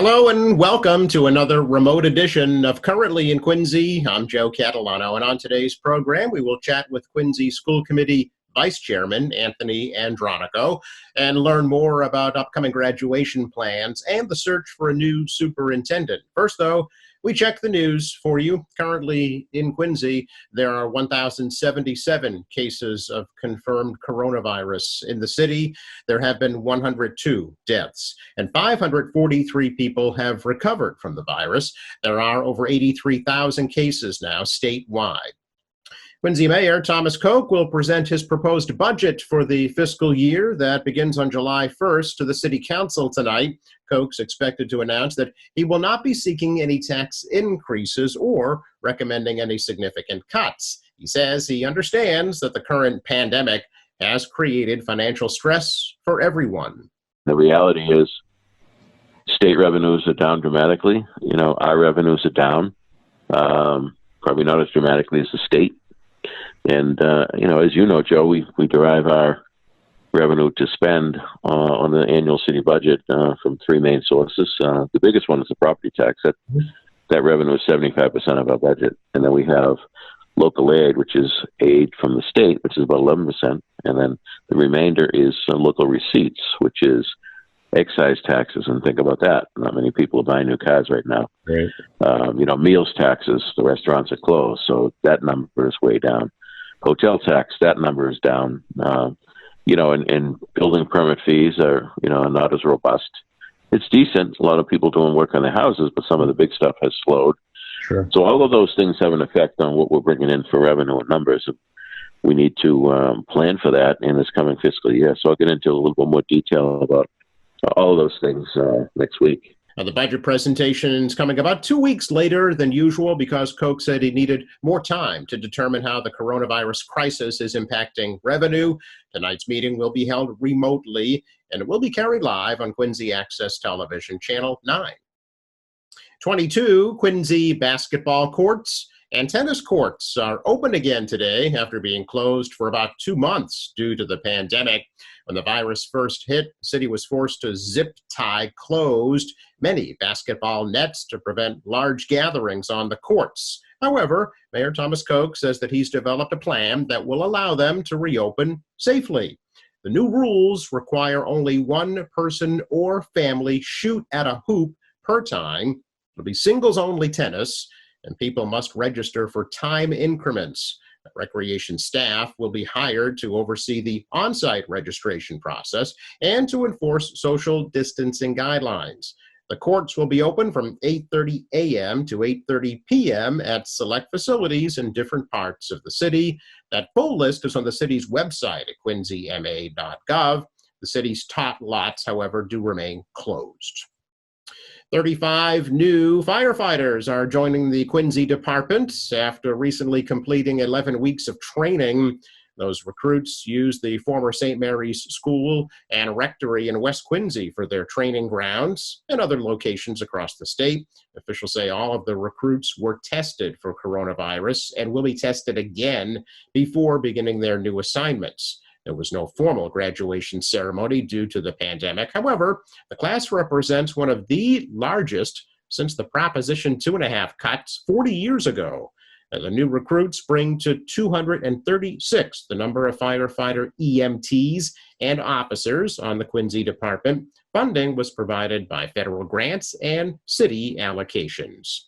Hello and welcome to another remote edition of Currently in Quincy. I'm Joe Catalano, and on today's program, we will chat with Quincy School Committee Vice Chairman Anthony Andronico and learn more about upcoming graduation plans and the search for a new superintendent. First, though, we check the news for you. Currently in Quincy, there are 1,077 cases of confirmed coronavirus in the city. There have been 102 deaths, and 543 people have recovered from the virus. There are over 83,000 cases now statewide. Quincy Mayor Thomas Koch will present his proposed budget for the fiscal year that begins on July 1st to the City Council tonight. Koch's expected to announce that he will not be seeking any tax increases or recommending any significant cuts. He says he understands that the current pandemic has created financial stress for everyone. The reality is state revenues are down dramatically. Our revenues are down, probably not as dramatically as the state. And, as you know, Joe, we derive our revenue to spend on the annual city budget from three main sources. The biggest one is the property tax. That revenue is 75% of our budget. And then we have local aid, which is aid from the state, which is about 11%. And then the remainder is local receipts, which is excise taxes. And think about that. Not many people are buying new cars right now. Right. Meals taxes, the restaurants are closed. So that number is way down. Hotel tax, that number is down. And building permit fees are not as robust. It's decent. A lot of people doing work on their houses, but some of the big stuff has slowed. Sure. So all of those things have an effect on what we're bringing in for revenue and numbers. We need to plan for that in this coming fiscal year. So I'll get into a little bit more detail about all of those things next week. The budget presentation is coming about 2 weeks later than usual because Koch said he needed more time to determine how the coronavirus crisis is impacting revenue. Tonight's meeting will be held remotely, and it will be carried live on Quincy Access Television, Channel 9. 22 Quincy basketball courts and tennis courts are open again today after being closed for about 2 months due to the pandemic. When the virus first hit, the city was forced to zip tie closed many basketball nets to prevent large gatherings on the courts. However, Mayor Thomas Koch says that he's developed a plan that will allow them to reopen safely. The new rules require only one person or family shoot at a hoop per time. It'll be singles-only tennis, and people must register for time increments. Recreation staff will be hired to oversee the on-site registration process and to enforce social distancing guidelines. The courts will be open from 8:30 a.m. to 8:30 p.m. at select facilities in different parts of the city. That full list is on the city's website at quincyma.gov. The city's top lots, however, do remain closed. 35 new firefighters are joining the Quincy Department after recently completing 11 weeks of training. Those recruits used the former St. Mary's School and Rectory in West Quincy for their training grounds and other locations across the state. Officials say all of the recruits were tested for coronavirus and will be tested again before beginning their new assignments. There was no formal graduation ceremony due to the pandemic. However, the class represents one of the largest since the Proposition 2.5 cuts 40 years ago. The new recruits bring to 236 the number of firefighter EMTs and officers on the Quincy Department. Funding was provided by federal grants and city allocations.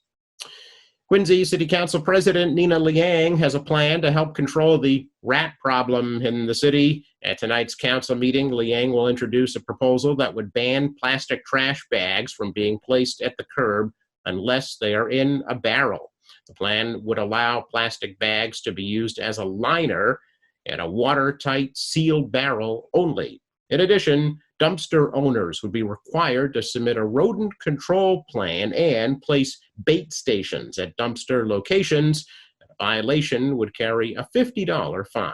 Quincy City Council President Nina Liang has a plan to help control the rat problem in the city. At tonight's council meeting, Liang will introduce a proposal that would ban plastic trash bags from being placed at the curb unless they are in a barrel. The plan would allow plastic bags to be used as a liner and a watertight sealed barrel only. In addition, dumpster owners would be required to submit a rodent control plan and place bait stations at dumpster locations. A violation would carry a $50 fine.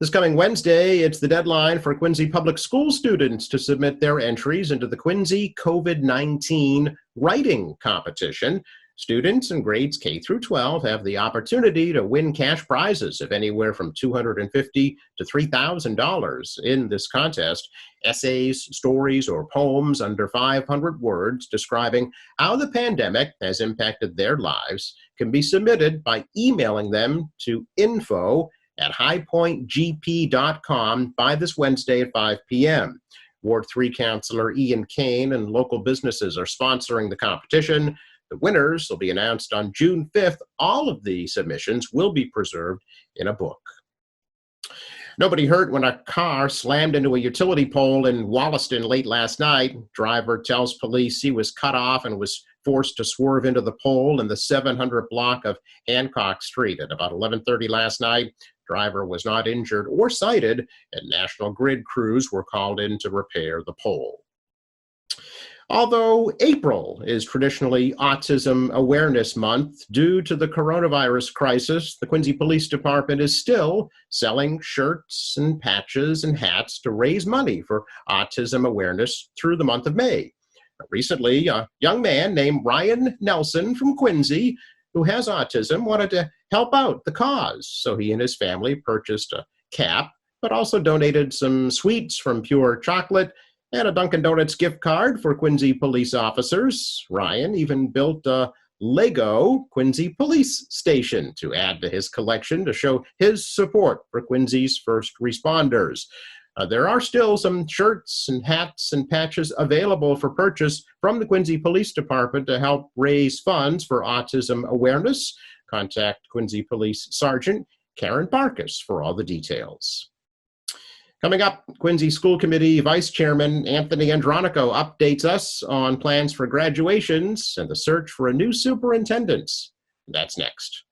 This coming Wednesday, it's the deadline for Quincy Public School students to submit their entries into the Quincy COVID-19 writing competition. Students in grades K through 12 have the opportunity to win cash prizes of anywhere from $250 to $3,000 in this contest. Essays, stories, or poems under 500 words describing how the pandemic has impacted their lives can be submitted by emailing them to info@highpointgp.com by this Wednesday at 5 p.m. Ward 3 Councilor Ian Kane and local businesses are sponsoring the competition. The winners will be announced on June 5th. All of the submissions will be preserved in a book. Nobody hurt when a car slammed into a utility pole in Wollaston late last night. Driver tells police he was cut off and was forced to swerve into the pole in the 700 block of Hancock Street at about 11:30 last night. Driver was not injured or cited, and National Grid crews were called in to repair the pole. Although April is traditionally Autism Awareness Month, due to the coronavirus crisis, the Quincy Police Department is still selling shirts and patches and hats to raise money for autism awareness through the month of May. Recently, a young man named Ryan Nelson from Quincy, who has autism, wanted to help out the cause, so he and his family purchased a cap, but also donated some sweets from Pure Chocolate and a Dunkin' Donuts gift card for Quincy police officers. Ryan even built a Lego Quincy Police Station to add to his collection to show his support for Quincy's first responders. There are still some shirts and hats and patches available for purchase from the Quincy Police Department to help raise funds for autism awareness. Contact Quincy Police Sergeant Karen Barkas for all the details. Coming up, Quincy School Committee Vice Chairman Anthony Andronico updates us on plans for graduations and the search for a new superintendent. That's next.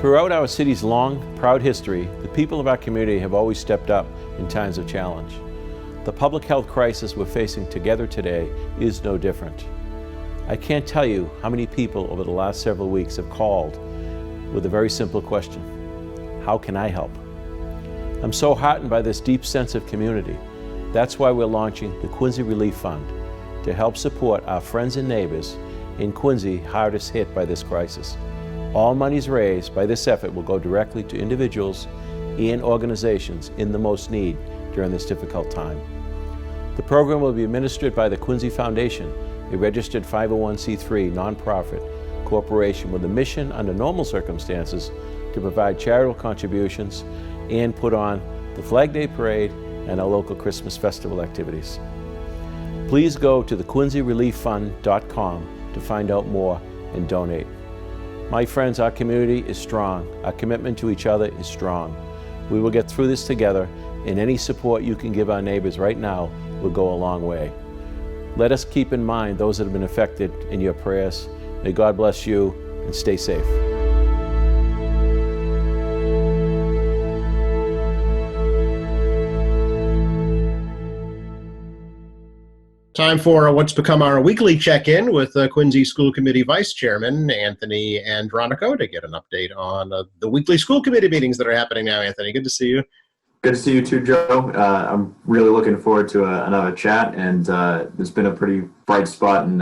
Throughout our city's long, proud history, the people of our community have always stepped up in times of challenge. The public health crisis we're facing together today is no different. I can't tell you how many people over the last several weeks have called with a very simple question: how can I help? I'm so heartened by this deep sense of community. That's why we're launching the Quincy Relief Fund to help support our friends and neighbors in Quincy hardest hit by this crisis. All monies raised by this effort will go directly to individuals and organizations in the most need during this difficult time. The program will be administered by the Quincy Foundation, a registered 501c3 nonprofit corporation with a mission under normal circumstances to provide charitable contributions and put on the Flag Day Parade and our local Christmas festival activities. Please go to thequincyReliefFund.com to find out more and donate. My friends, our community is strong. Our commitment to each other is strong. We will get through this together, and any support you can give our neighbors right now will go a long way. Let us keep in mind those that have been affected in your prayers. May God bless you, and stay safe. Time for what's become our weekly check-in with Quincy School Committee Vice Chairman Anthony Andronico to get an update on the weekly school committee meetings that are happening now. Anthony, good to see you. Good to see you too, Joe. I'm really looking forward to another chat, and it's been a pretty bright spot in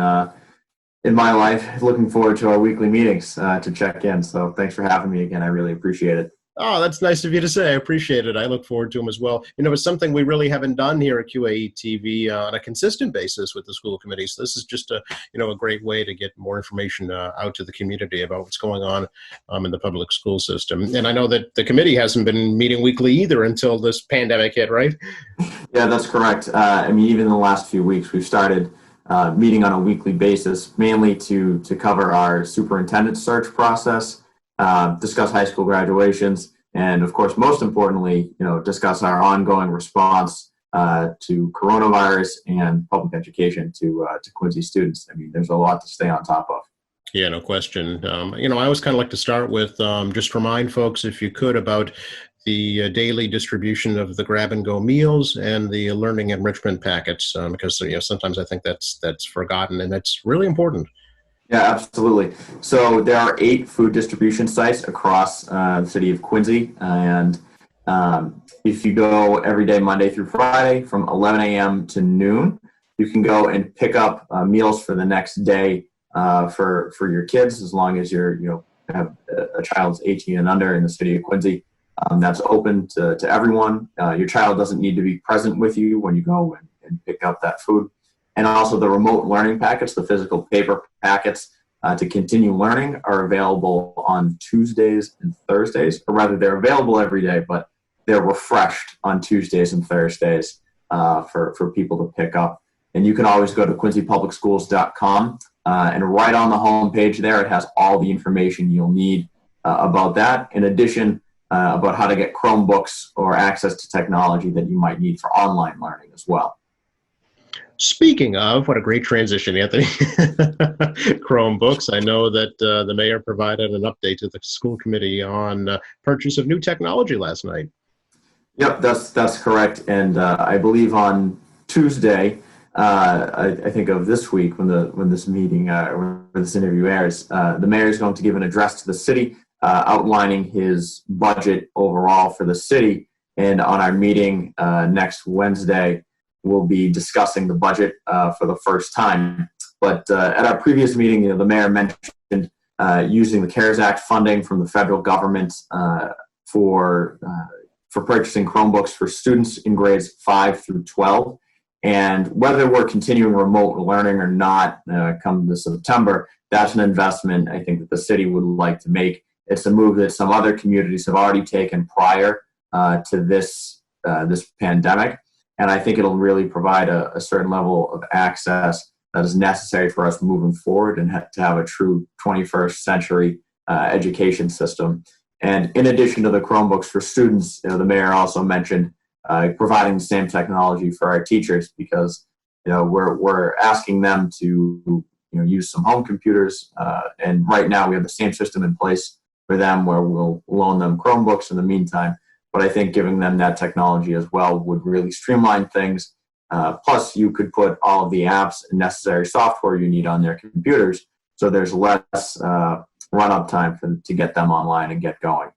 my life. Looking forward to our weekly meetings to check in. So thanks for having me again. I really appreciate it. Oh, that's nice of you to say. I appreciate it. I look forward to them as well. You know, it's something we really haven't done here at QAE TV on a consistent basis with the school committee. So this is just a great way to get more information out to the community about what's going on in the public school system. And I know that the committee hasn't been meeting weekly either until this pandemic hit, right? Yeah, that's correct. I mean, even in the last few weeks, we've started meeting on a weekly basis, mainly to cover our superintendent search process, discuss high school graduations, and of course, most importantly, discuss our ongoing response to coronavirus and public education to Quincy students. I mean, there's a lot to stay on top of. Yeah, no question. I always kind of like to start with just remind folks, if you could, about the daily distribution of the grab-and-go meals and the learning enrichment packets, because sometimes I think that's forgotten, and that's really important. Yeah, absolutely. So there are 8 food distribution sites across the city of Quincy, and if you go every day, Monday through Friday, from 11 a.m. to noon, you can go and pick up meals for the next day for your kids, as long as you have a child's 18 and under in the city of Quincy. That's open to everyone. Your child doesn't need to be present with you when you go and pick up that food. And also the remote learning packets, the physical paper packets to continue learning, are available on Tuesdays and Thursdays, or rather they're available every day, but they're refreshed on Tuesdays and Thursdays for people to pick up. And you can always go to quincypublicschools.com and right on the home page there, it has all the information you'll need about that. In addition, about how to get Chromebooks or access to technology that you might need for online learning as well. Speaking of, what a great transition, Anthony. Chromebooks. I know that the mayor provided an update to the school committee on purchase of new technology last night. Yep, that's correct. And I believe on Tuesday, I think of this week when this meeting when this interview airs, the mayor is going to give an address to the city outlining his budget overall for the city. And on our meeting next Wednesday, we'll be discussing the budget for the first time. But at our previous meeting, the mayor mentioned using the CARES Act funding from the federal government for purchasing Chromebooks for students in grades 5 through 12. And whether we're continuing remote learning or not come this September, that's an investment I think that the city would like to make. It's a move that some other communities have already taken prior to this pandemic. And I think it'll really provide a certain level of access that is necessary for us moving forward and to have a true 21st century education system. And in addition to the Chromebooks for students, the mayor also mentioned providing the same technology for our teachers, because we're asking them to use some home computers, and right now we have the same system in place for them where we'll loan them Chromebooks in the meantime. But I think giving them that technology as well would really streamline things. Plus, you could put all of the apps and necessary software you need on their computers, so there's less run-up time to get them online and get going.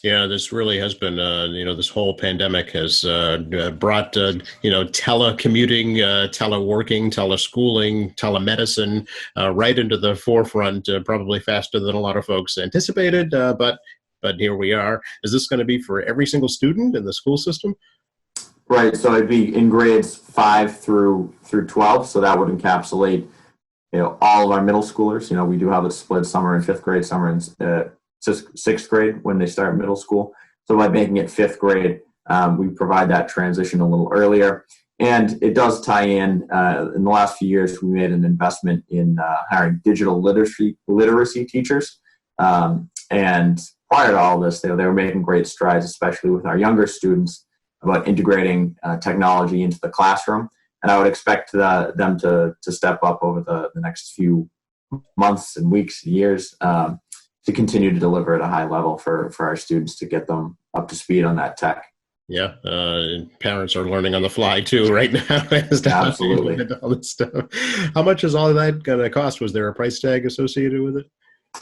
Yeah, this really has been, this whole pandemic has brought, telecommuting, teleworking, teleschooling, telemedicine right into the forefront, probably faster than a lot of folks anticipated, but here we are. Is this going to be for every single student in the school system? Right, so it'd be in grades 5 through 12, so that would encapsulate, all of our middle schoolers. We do have it split, some are in 5th grade, some are in 6th grade when they start middle school. So by making it 5th grade, we provide that transition a little earlier. And it does tie in the last few years, we made an investment in hiring digital literacy teachers. And prior to all this, they were making great strides, especially with our younger students, about integrating technology into the classroom. And I would expect them to step up over the next few months and weeks and years to continue to deliver at a high level for our students, to get them up to speed on that tech. Yeah, parents are learning on the fly too right now. Absolutely. All this stuff. How much is all of that going to cost? Was there a price tag associated with it?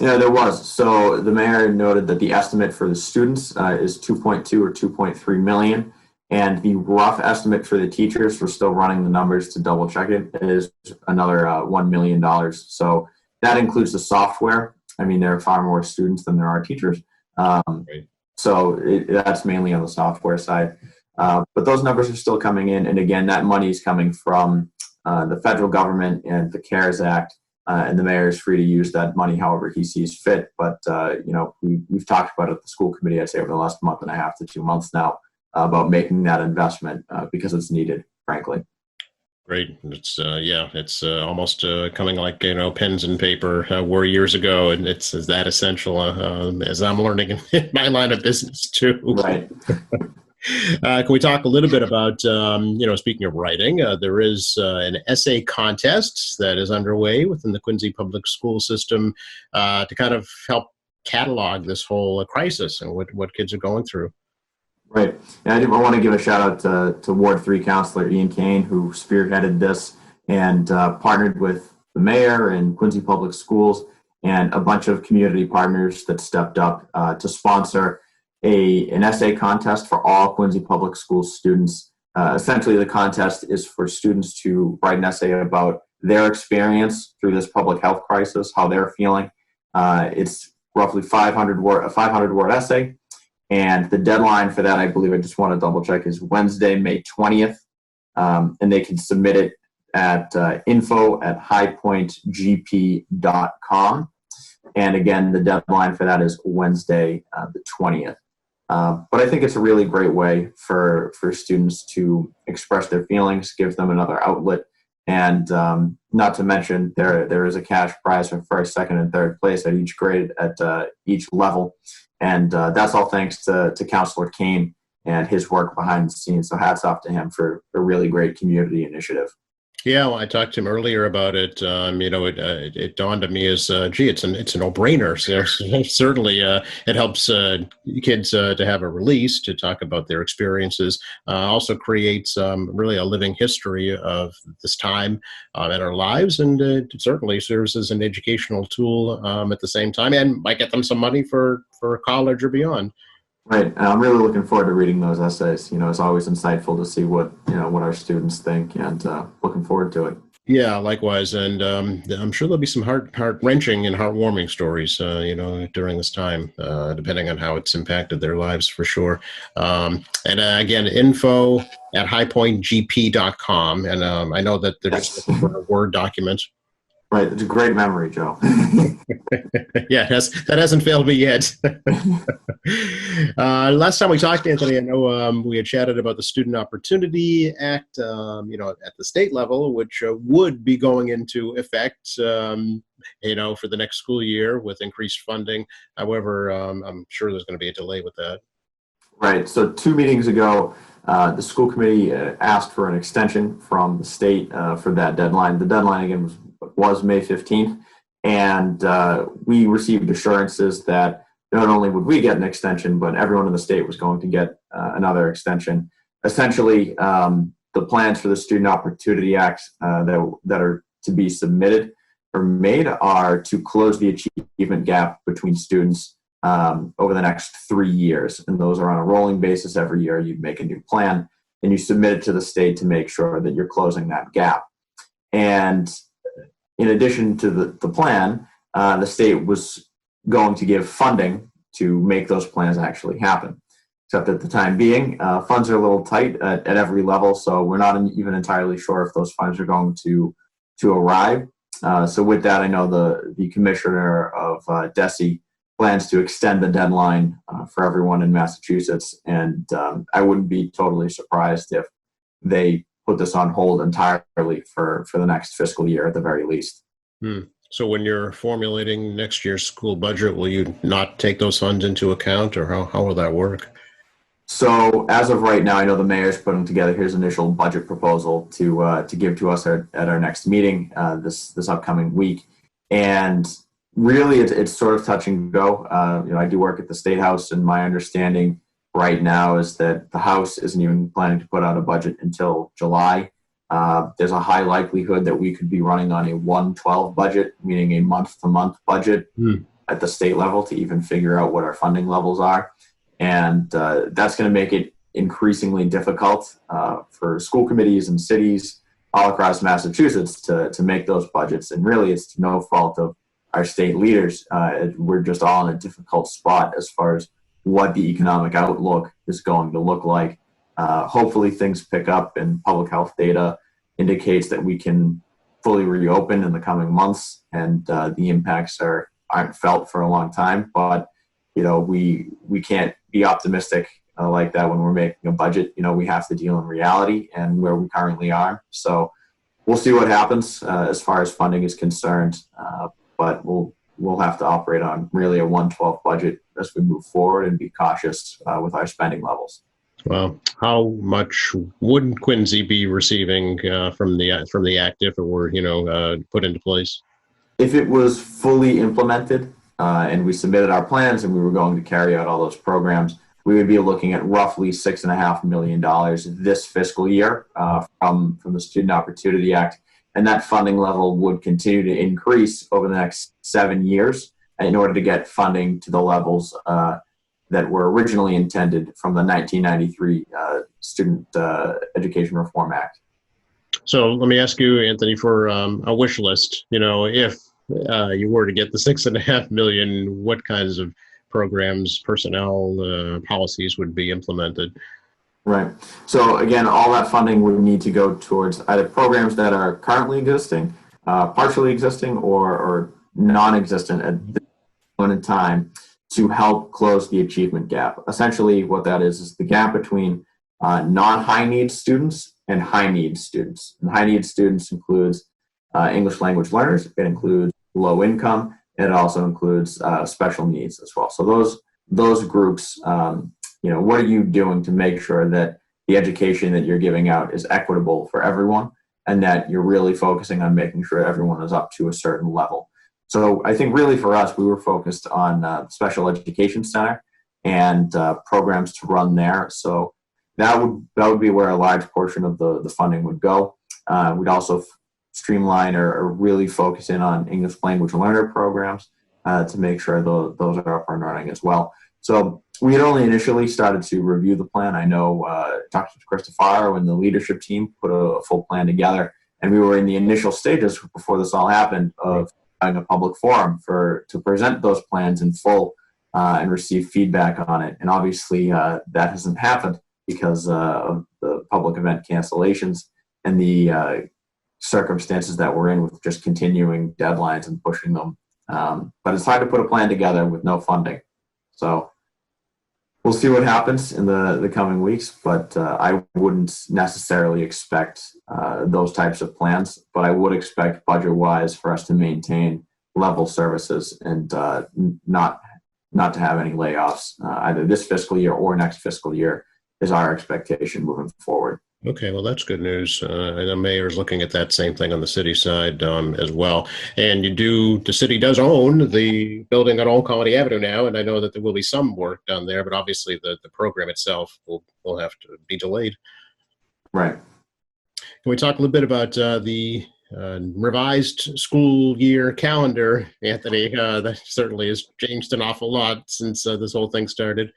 Yeah, there was. So the mayor noted that the estimate for the students is 2.2 or 2.3 million. And the rough estimate for the teachers, we're still running the numbers to double check it, is another $1 million. So that includes the software. I mean, there are far more students than there are teachers. Right. So that's mainly on the software side. But those numbers are still coming in. And again, that money is coming from the federal government and the CARES Act. And the mayor is free to use that money however he sees fit. But, we've talked about it at the school committee, I'd say, over the last month and a half to 2 months now, about making that investment because it's needed, frankly. Great. It's almost coming like pens and paper were years ago, and it's that essential as I'm learning in my line of business too. Right. Can we talk a little bit about, speaking of writing, there is an essay contest that is underway within the Quincy Public School System to kind of help catalog this whole crisis and what kids are going through. Right. And I want to give a shout out to Ward 3 Councilor Ian Kane, who spearheaded this and partnered with the mayor and Quincy Public Schools and a bunch of community partners that stepped up to sponsor an essay contest for all Quincy Public Schools students. Essentially, the contest is for students to write an essay about their experience through this public health crisis, how they're feeling. It's roughly a 500-word essay. And the deadline for that, I believe, I just want to double check, is Wednesday, May 20th. And they can submit it at info@highpointgp.com. And again, the deadline for that is Wednesday, the 20th. But I think it's a really great way for students to express their feelings, give them another outlet. And not to mention, there is a cash prize for first, second, and third place at each grade, at each level. And that's all thanks to Councilor Kane and his work behind the scenes. So hats off to him for a really great community initiative. Yeah, well, I talked to him earlier about it. It dawned on me as, it's a no-brainer. So certainly, it helps kids to have a release to talk about their experiences. Also creates really a living history of this time in our lives, and it certainly serves as an educational tool at the same time, and might get them some money for college or beyond. Right. I'm really looking forward to reading those essays. It's always insightful to see what our students think, and looking forward to it. Yeah, likewise. And I'm sure there'll be some heart-wrenching and heartwarming stories, during this time, depending on how it's impacted their lives for sure. And again, info@highpointgp.com. And I know that they're just looking for a Word document. Right. It's a great memory, Joe. Yeah, that hasn't failed me yet. Last time we talked, Anthony, I know we had chatted about the Student Opportunity Act, at the state level, which would be going into effect, for the next school year with increased funding. However, I'm sure there's going to be a delay with that. Right. So 2 meetings ago, the school committee asked for an extension from the state for that deadline. The deadline, again, was May 15th. And we received assurances that not only would we get an extension, but everyone in the state was going to get another extension. Essentially, the plans for the Student Opportunity Act that are to be submitted or made are to close the achievement gap between students over the next 3 years. And those are on a rolling basis. Every year you make a new plan and you submit it to the state to make sure that you're closing that gap. And in addition to the plan, the state was going to give funding to make those plans actually happen. Except at the time being, funds are a little tight at every level, so we're not even entirely sure if those funds are going to arrive. So with that, I know the commissioner of DESE plans to extend the deadline for everyone in Massachusetts, and I wouldn't be totally surprised if they put this on hold entirely for the next fiscal year at the very least. So when you're formulating next year's school budget, will you not take those funds into account, or how will that work? So as of right now, I know the mayor's putting together his initial budget proposal to give to us at our next meeting this upcoming week. And really, it's sort of touch and go. I do work at the State House, and my understanding right now is that the House isn't even planning to put out a budget until July. There's a high likelihood that we could be running on a 1/12 budget, meaning a month-to-month budget at the state level to even figure out what our funding levels are. And that's going to make it increasingly difficult for school committees and cities all across Massachusetts to make those budgets. And really, it's no fault of our state leaders. We're just all in a difficult spot as far as what the economic outlook is going to look like. Hopefully things pick up and public health data indicates that we can fully reopen in the coming months, and the impacts aren't felt for a long time. But we can't be optimistic like that when we're making a budget. We have to deal in reality and where we currently are. So we'll see what happens as far as funding is concerned. But we'll have to operate on really a 1/12 budget as we move forward and be cautious with our spending levels. Well, how much would Quincy be receiving from the act if it were, put into place? If it was fully implemented and we submitted our plans and we were going to carry out all those programs, we would be looking at roughly $6.5 million this fiscal year from the Student Opportunity Act. And that funding level would continue to increase over the next 7 years in order to get funding to the levels that were originally intended from the 1993 Student Education Reform Act. So let me ask you, Anthony, for a wish list. If you were to get the $6.5 million, what kinds of programs, personnel, policies would be implemented? Right. So again, all that funding would need to go towards either programs that are currently existing, partially existing, or non-existent at this point in time to help close the achievement gap. Essentially, what that is the gap between non-high needs students and high needs students. And high needs students includes English language learners. It includes low income. And it also includes special needs as well. So those groups, what are you doing to make sure that the education that you're giving out is equitable for everyone, and that you're really focusing on making sure everyone is up to a certain level? So I think really for us, we were focused on Special Education Center and programs to run there. So that would be where a large portion of the funding would go. We'd also streamline or really focus in on English language learner programs to make sure those are up and running as well. So we had only initially started to review the plan. I know Dr. Cristofaro and the leadership team put a full plan together, and we were in the initial stages before this all happened of having a public forum to present those plans in full and receive feedback on it. And obviously that hasn't happened because of the public event cancellations and the circumstances that we're in with just continuing deadlines and pushing them. But it's hard to put a plan together with no funding. So we'll see what happens in the coming weeks, but I wouldn't necessarily expect those types of plans, but I would expect budget-wise for us to maintain level services and not to have any layoffs either this fiscal year or next fiscal year is our expectation moving forward. Okay, well, that's good news. And the mayor's looking at that same thing on the city side as well. And the city does own the building on Old Colony Avenue now, and I know that there will be some work done there, but obviously the program itself will have to be delayed. Right. Can we talk a little bit about the revised school year calendar, Anthony? That certainly has changed an awful lot since this whole thing started.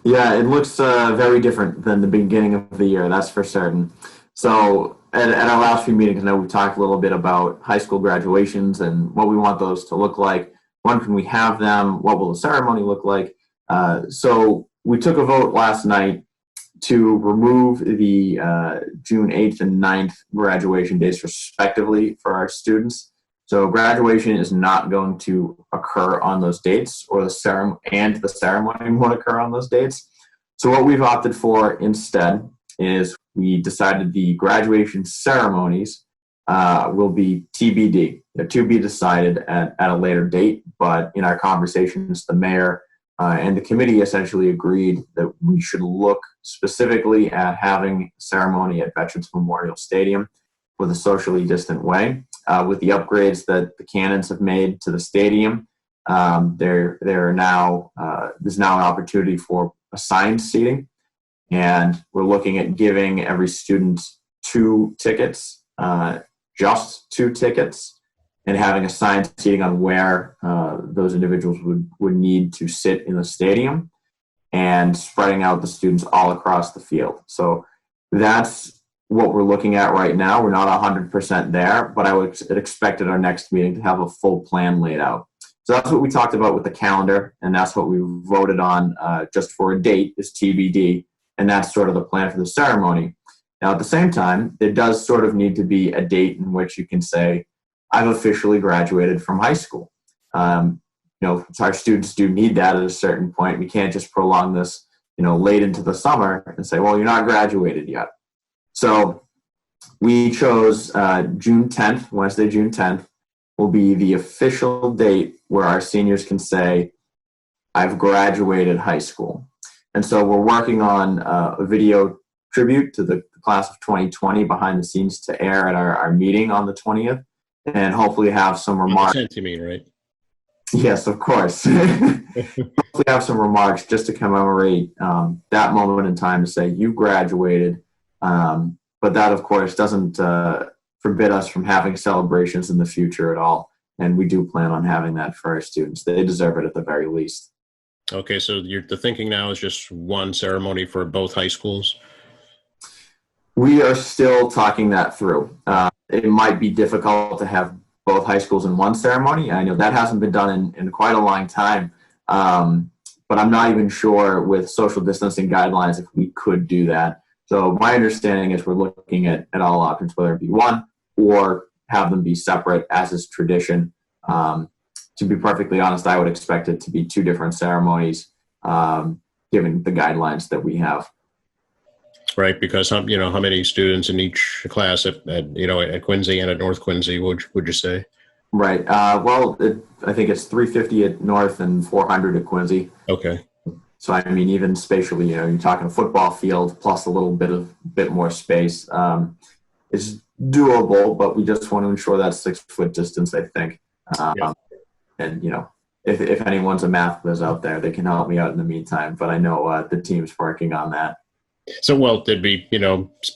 Yeah, it looks very different than the beginning of the year, that's for certain. So at our last few meetings, I know we talked a little bit about high school graduations and what we want those to look like. When can we have them? What will the ceremony look like? So we took a vote last night to remove the June 8th and 9th graduation dates respectively for our students. So graduation is not going to occur on those dates, or the ceremony won't occur on those dates. So what we've opted for instead is we decided the graduation ceremonies will be TBD. They're to be decided at a later date, but in our conversations, the mayor and the committee essentially agreed that we should look specifically at having a ceremony at Veterans Memorial Stadium with a socially distant way. With the upgrades that the Cannons have made to the stadium, there's now an opportunity for assigned seating, and we're looking at giving every student 2 tickets, just 2 tickets, and having assigned seating on where those individuals would need to sit in the stadium, and spreading out the students all across the field. So that's what we're looking at right now. We're not 100% there, but I would expect at our next meeting to have a full plan laid out. So that's what we talked about with the calendar, and that's what we voted on just for a date is TBD, and that's sort of the plan for the ceremony. Now, at the same time, there does sort of need to be a date in which you can say, I've officially graduated from high school. Our students do need that at a certain point. We can't just prolong this, late into the summer and say, well, you're not graduated yet. So we chose June 10th, Wednesday, June 10th, will be the official date where our seniors can say, I've graduated high school. And so we're working on a video tribute to the class of 2020 behind the scenes to air at our meeting on the 20th, and hopefully have some remarks. On the 10th, you mean, right? Yes, of course. Hopefully have some remarks just to commemorate that moment in time to say you graduated. But that, of course, doesn't forbid us from having celebrations in the future at all. And we do plan on having that for our students. They deserve it at the very least. Okay, so the thinking now is just one ceremony for both high schools? We are still talking that through. It might be difficult to have both high schools in one ceremony. I know that hasn't been done in quite a long time. But I'm not even sure with social distancing guidelines if we could do that. So my understanding is we're looking at all options, whether it be one or have them be separate, as is tradition. To be perfectly honest, I would expect it to be two different ceremonies, given the guidelines that we have. Right, because how many students in each class at Quincy and at North Quincy would you say? Right. Well, I think it's 350 at North and 400 at Quincy. Okay. So I mean, even spatially, you're talking a football field plus a little bit more space. It's doable, but we just want to ensure that 6-foot distance, I think. Yeah. And if anyone's a math whiz out there, they can help me out in the meantime. But I know the team's working on that. So, well, there'd be,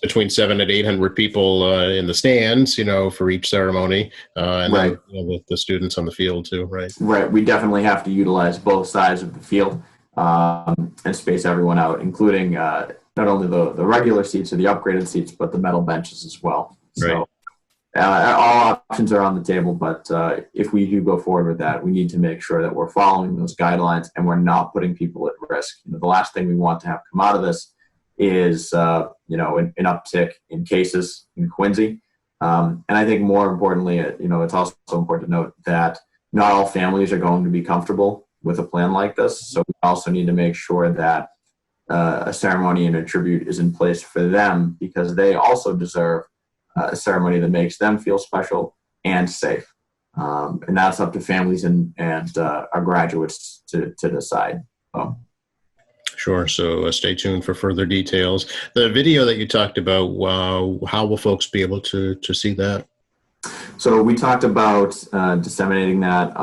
between 700 and 800 people in the stands, for each ceremony, and right. Then, the students on the field too, right? Right. We definitely have to utilize both sides of the field and space everyone out, including not only the regular seats or the upgraded seats, but the metal benches as well. Right. So all options are on the table, but if we do go forward with that, we need to make sure that we're following those guidelines and we're not putting people at risk. The last thing we want to have come out of this is an uptick in cases in Quincy. And I think more importantly, it's also important to note that not all families are going to be comfortable with a plan like this. So we also need to make sure that a ceremony and a tribute is in place for them, because they also deserve a ceremony that makes them feel special and safe. And that's up to families and our graduates to decide. Sure. So stay tuned for further details. The video that you talked about, how will folks be able to see that? So we talked about disseminating that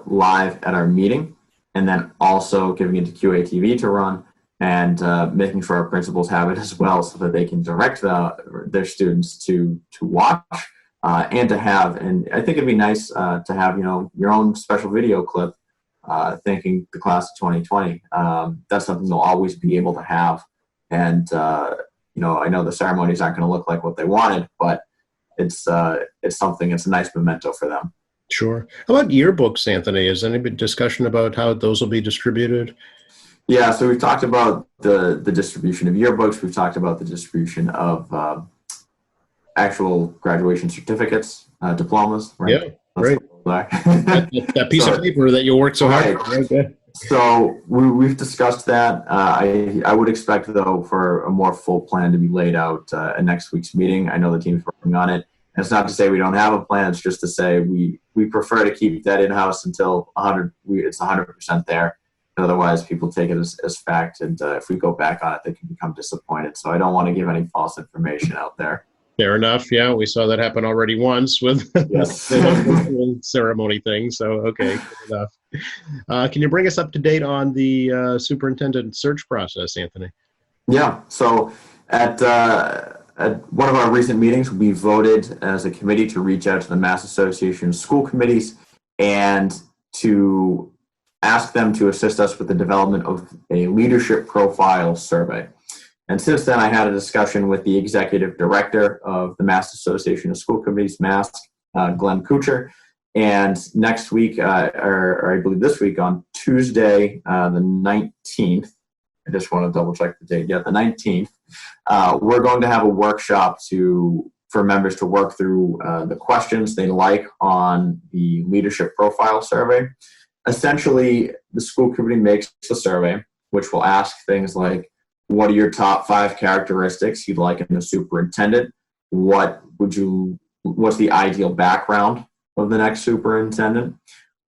live at our meeting, and then also giving it to QATV to run, and making sure our principals have it as well, so that they can direct their students to watch and to have. And I think it'd be nice to have your own special video clip. Thanking the class of 2020. That's something they'll always be able to have. And, I know the ceremonies aren't going to look like what they wanted, but it's something, it's a nice memento for them. Sure. How about yearbooks, Anthony? Is there any discussion about how those will be distributed? Yeah, so we've talked about the distribution of yearbooks. We've talked about the distribution of actual graduation certificates, diplomas, right? Yeah, right. that piece of paper that you worked so hard for. Okay. So we've discussed that. I would expect, though, for a more full plan to be laid out at next week's meeting. I know the team's working on it. And it's not to say we don't have a plan. It's just to say we prefer to keep that in-house until it's 100% there. Otherwise, people take it as fact. And if we go back on it, they can become disappointed. So I don't want to give any false information out there. Fair enough. Yeah, we saw that happen already once with yes. the ceremony thing. So, okay, good enough. Can you bring us up to date on the superintendent search process, Anthony? Yeah. So at one of our recent meetings, we voted as a committee to reach out to the Mass Association of School Committees and to ask them to assist us with the development of a leadership profile survey. And since then, I had a discussion with the executive director of the Mass Association of School Committees, MASC, Glenn Kuchar. And next week, or I believe this week, on Tuesday, the 19th, I just want to double check the date. Yeah, the 19th, we're going to have a workshop for members to work through the questions they like on the leadership profile survey. Essentially, the school committee makes a survey, which will ask things like, what are your top 5 characteristics you'd like in a superintendent? What's the ideal background of the next superintendent?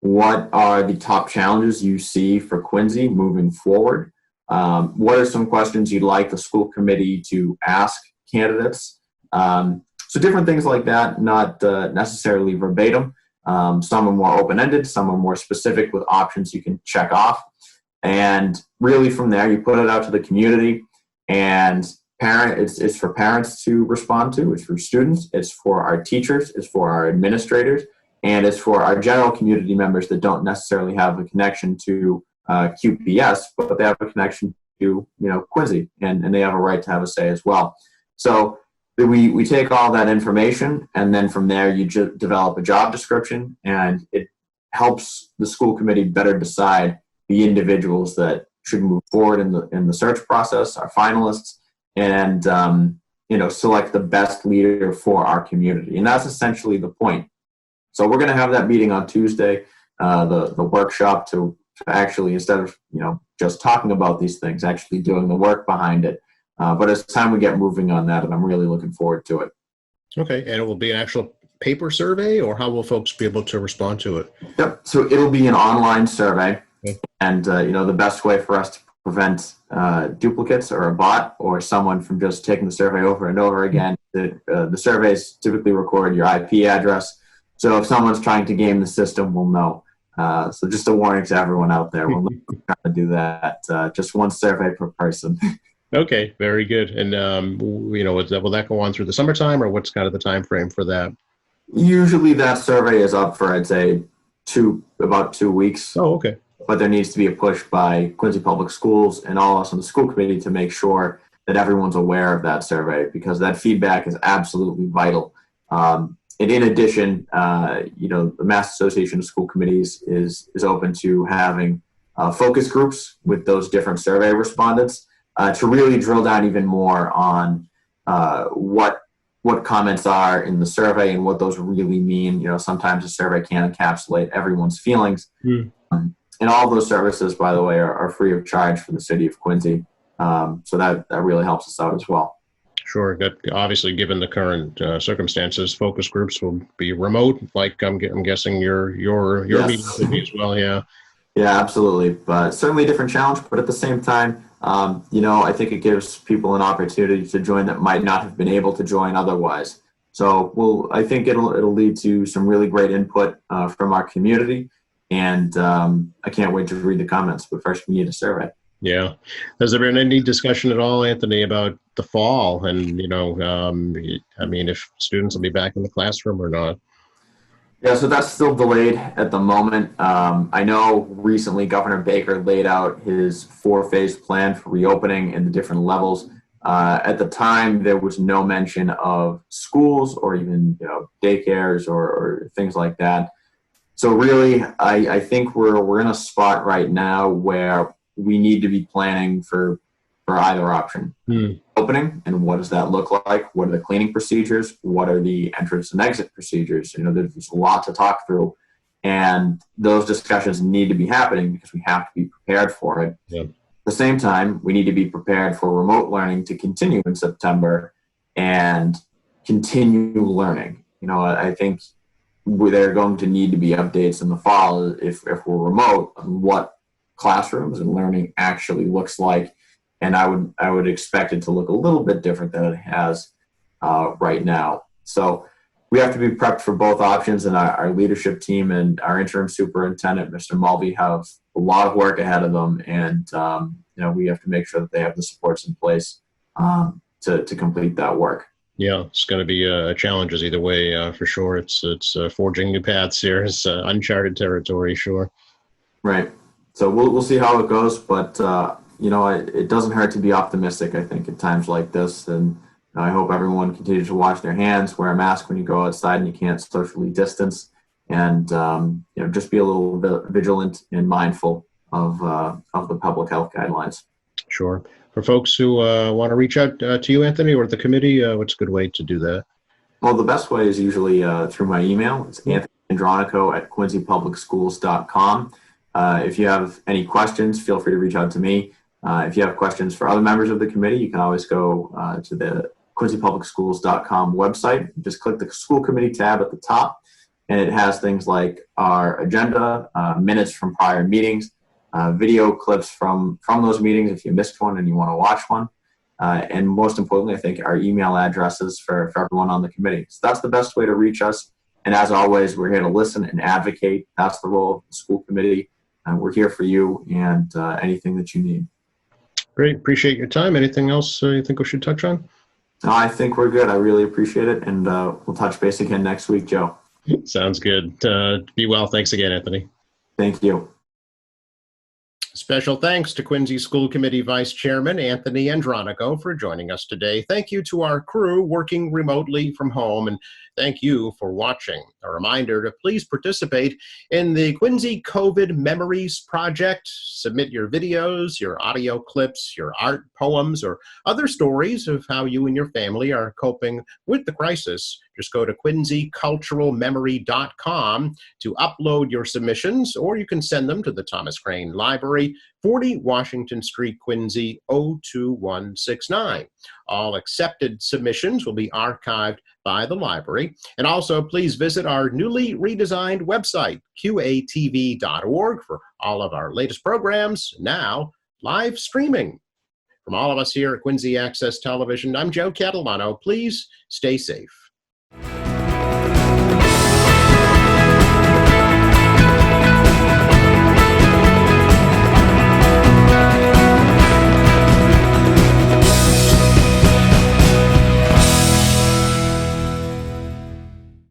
What are the top challenges you see for Quincy moving forward? What are some questions you'd like the school committee to ask candidates? So different things like that, not necessarily verbatim. Some are more open-ended, some are more specific with options you can check off. And really from there, you put it out to the community, and it's for parents to respond to, it's for students, it's for our teachers, it's for our administrators, and it's for our general community members that don't necessarily have a connection to QPS, but they have a connection to Quincy, and they have a right to have a say as well. So we take all that information, and then from there you develop a job description, and it helps the school committee better decide the individuals that should move forward in the search process, our finalists, and select the best leader for our community. And that's essentially the point. So we're going to have that meeting on Tuesday, the workshop to actually, instead of just talking about these things, actually doing the work behind it. But it's time we get moving on that, and I'm really looking forward to it. Okay, and it will be an actual paper survey, or how will folks be able to respond to it? Yep. So it'll be an online survey, okay. And the best way for us to prevent duplicates or a bot or someone from just taking the survey over and over again, the surveys typically record your IP address. So if someone's trying to game the system, we'll know. So just a warning to everyone out there, we'll try to do that. Just one survey per person. Okay, very good. And will that go on through the summertime, or what's kind of the time frame for that? Usually that survey is up for, I'd say, about 2 weeks. Oh, okay. But there needs to be a push by Quincy Public Schools and all of us on the school committee to make sure that everyone's aware of that survey, because that feedback is absolutely vital. And in addition, the Mass Association of School Committees is open to having focus groups with those different survey respondents to really drill down even more on what comments are in the survey and what those really mean. Sometimes a survey can't encapsulate everyone's feelings. And all those services, by the way, are free of charge for the city of Quincy. So that really helps us out as well. Sure. Obviously, given the current circumstances, focus groups will be remote. Like I'm guessing your Yes. meeting will be as well. Yeah. Yeah, absolutely. But certainly a different challenge. But at the same time, I think it gives people an opportunity to join that might not have been able to join otherwise. So I think it'll lead to some really great input from our community. And I can't wait to read the comments. But first, we need a survey. Yeah. Has there been any discussion at all, Anthony, about the fall and, if students will be back in the classroom or not? Yeah, so that's still delayed at the moment. I know recently Governor Baker laid out his 4-phase plan for reopening in the different levels. At the time, there was no mention of schools or even daycares or things like that. So really, I think we're in a spot right now where we need to be planning for either option. Opening, and what does that look like? What are the cleaning procedures? What are the entrance and exit procedures? There's a lot to talk through, and those discussions need to be happening because we have to be prepared for it. Yeah. At the same time, we need to be prepared for remote learning to continue in September and continue learning. I think there are going to need to be updates in the fall if we're remote on what classrooms and learning actually looks like. And I would expect it to look a little bit different than it has right now. So we have to be prepped for both options, and our leadership team and our interim superintendent, Mr. Mulvey, have a lot of work ahead of them. And, we have to make sure that they have the supports in place to complete that work. Yeah, it's going to be challenges either way, for sure. It's forging new paths here. It's uncharted territory, sure. Right. So we'll see how it goes, but it doesn't hurt to be optimistic, I think, at times like this. And I hope everyone continues to wash their hands, wear a mask when you go outside and you can't socially distance, and just be a little bit vigilant and mindful of the public health guidelines. Sure. For folks who want to reach out to you, Anthony, or the committee, what's a good way to do that? Well, the best way is usually through my email. It's anthonyandronico@quincypublicschools.com. If you have any questions, feel free to reach out to me. If you have questions for other members of the committee, you can always go to the quincypublicschools.com website. Just click the school committee tab at the top, and it has things like our agenda, minutes from prior meetings, video clips from those meetings if you missed one and you want to watch one. And most importantly, I think our email addresses for everyone on the committee. So that's the best way to reach us. And as always, we're here to listen and advocate. That's the role of the school committee. We're here for you and anything that you need. Great. Appreciate your time. Anything else you think we should touch on? No, I think we're good. I really appreciate it. And we'll touch base again next week, Joe. Sounds good. Be well. Thanks again, Anthony. Thank you. Special thanks to Quincy School Committee Vice Chairman Anthony Andronico for joining us today. Thank you to our crew working remotely from home, and thank you for watching. A reminder to please participate in the Quincy COVID Memories Project. Submit your videos, your audio clips, your art, poems, or other stories of how you and your family are coping with the crisis. Just go to quincyculturalmemory.com to upload your submissions, or you can send them to the Thomas Crane Library, 40 Washington Street, Quincy, 02169. All accepted submissions will be archived by the library. And also, please visit our newly redesigned website, qatv.org, for all of our latest programs, now live streaming. From all of us here at Quincy Access Television, I'm Joe Catalano. Please stay safe.